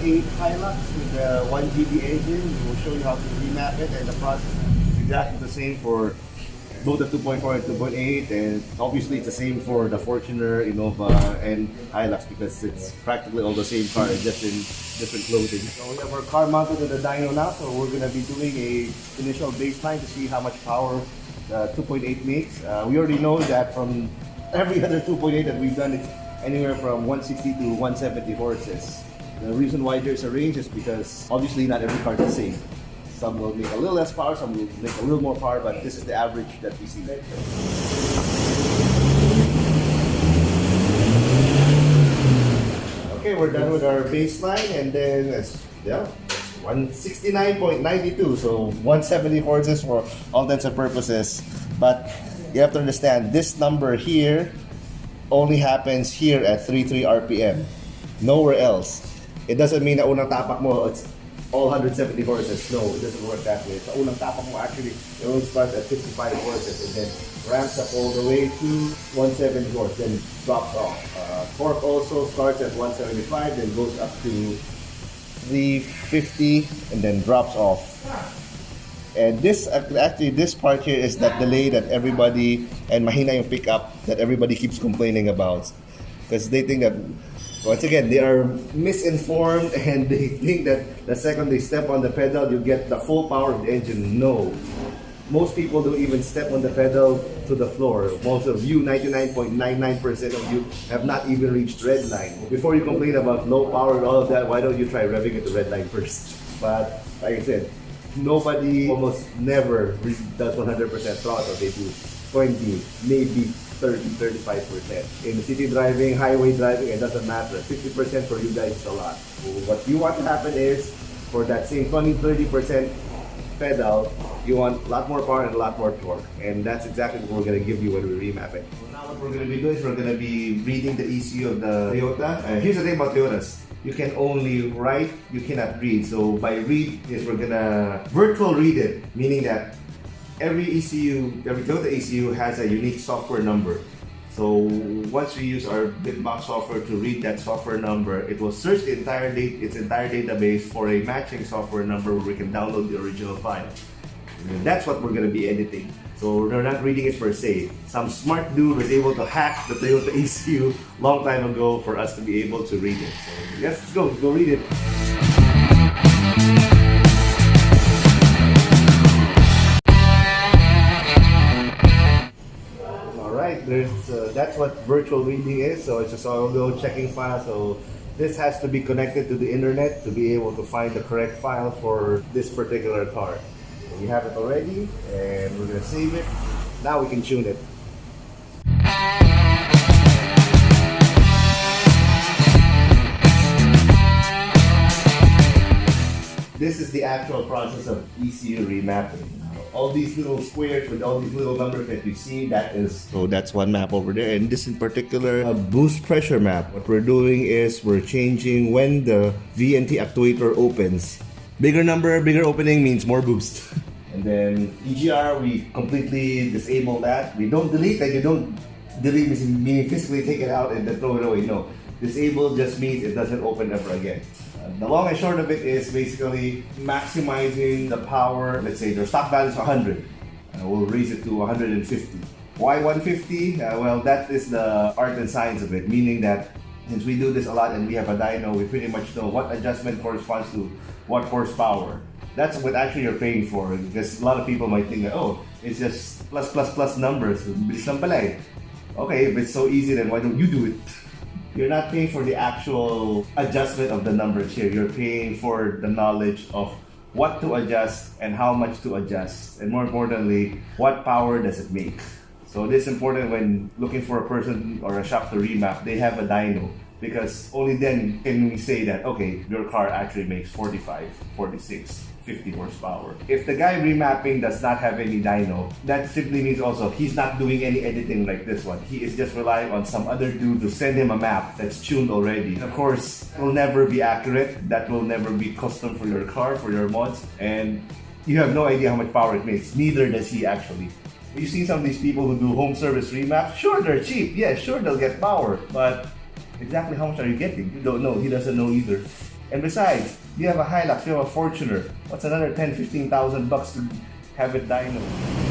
1.8 Hilux with the 1GB engine. We will show you how to remap it, and the process is exactly the same for both the 2.4 and 2.8, and obviously it's the same for the Fortuner, Innova, and Hilux because it's practically all the same car, just in different clothing. So we have our car mounted to the dyno now, so we're going to be doing a initial baseline to see how much power the 2.8 makes. We already know that from every other 2.8 that we've done, it's anywhere from 160 to 170 horses. The reason why there's a range is because obviously not every car is the same. Some will make a little less power, some will make a little more power, but this is the average that we see. Okay, we're done with our baseline, and then it's 169.92, so 170 horses for all intents and purposes. But you have to understand, this number here only happens here at 33 RPM, nowhere else. It doesn't mean na unang tapak mo, it's all 170 horses. No, it doesn't work that way. Sa unang tapak mo, actually, it will start at 55 horses and then ramps up all the way to 170 horses, then drops off. Torque also starts at 175, then goes up to 350, and then drops off. And this, actually, this part here is that delay that everybody, and mahina yung pickup that everybody keeps complaining about. Because they think that, once again, they are misinformed and they think that the second they step on the pedal, you get the full power of the engine. No. Most people don't even step on the pedal to the floor. Most of you, 99.99% of you, have not even reached red line. Before you complain about low power and all of that, why don't you try revving it to red line first? But, like I said, nobody almost never does 100% throttle. They do 20, maybe 30-35%. In city driving, highway driving, it doesn't matter. 50% for you guys is a lot. So what you want to happen is, for that same 20-30% pedal, you want a lot more power and a lot more torque. And that's exactly what we're going to give you when we remap it. So now what we're going to be doing is we're going to be reading the ECU of the Toyota. Here's the thing about Toyotas. You can only write, you cannot read. So by read is we're going to virtual read it, meaning that every ECU, every Toyota ECU has a unique software number. So once we use our bitbox software to read that software number, it will search its entire database for a matching software number where we can download the original file. And that's what we're going to be editing. So we're not reading it per se. Some smart dude was able to hack the Toyota ECU long time ago for us to be able to read it. So yes, let's go read it. That's what virtual reading is. So it's just audio checking file. So this has to be connected to the internet to be able to find the correct file for this particular car. So we have it already, and we're gonna save it. Now we can tune it. This is the actual process of ECU remapping. All these little squares with all these little numbers that you see, that's one map over there. And this in particular, a boost pressure map. What we're doing is we're changing when the VNT actuator opens. Bigger number, bigger opening means more boost. And then EGR, we completely disable that. We don't delete that. You don't delete meaning physically take it out and then throw it away. No, disable just means it doesn't open ever again. The long and short of it is basically maximizing the power. Let's say their stock value is 100. We'll raise it to 150. Why 150? Well, that is the art and science of it, meaning that since we do this a lot and we have a dyno, we pretty much know what adjustment corresponds to what horsepower. That's what actually you're paying for, because a lot of people might think that, oh, it's just plus numbers. Bilis lang pala eh. Okay, if it's so easy, then why don't you do it? You're not paying for the actual adjustment of the numbers here. You're paying for the knowledge of what to adjust and how much to adjust. And more importantly, what power does it make? So this is important when looking for a person or a shop to remap. They have a dyno, because only then can we say that, okay, your car actually makes 45, 46, 50 horsepower. If the guy remapping does not have any dyno, that simply means also he's not doing any editing like this one. He is just relying on some other dude to send him a map that's tuned already. Of course, it will never be accurate. That will never be custom for your car, for your mods, and you have no idea how much power it makes. Neither does he actually. You've seen some of these people who do home service remaps. Sure, they're cheap. Yeah, sure, they'll get power. But exactly how much are you getting? You don't know. He doesn't know either. And besides, you have a Hilux, you have a Fortuner. What's another 10, 15,000 bucks to have it dyno?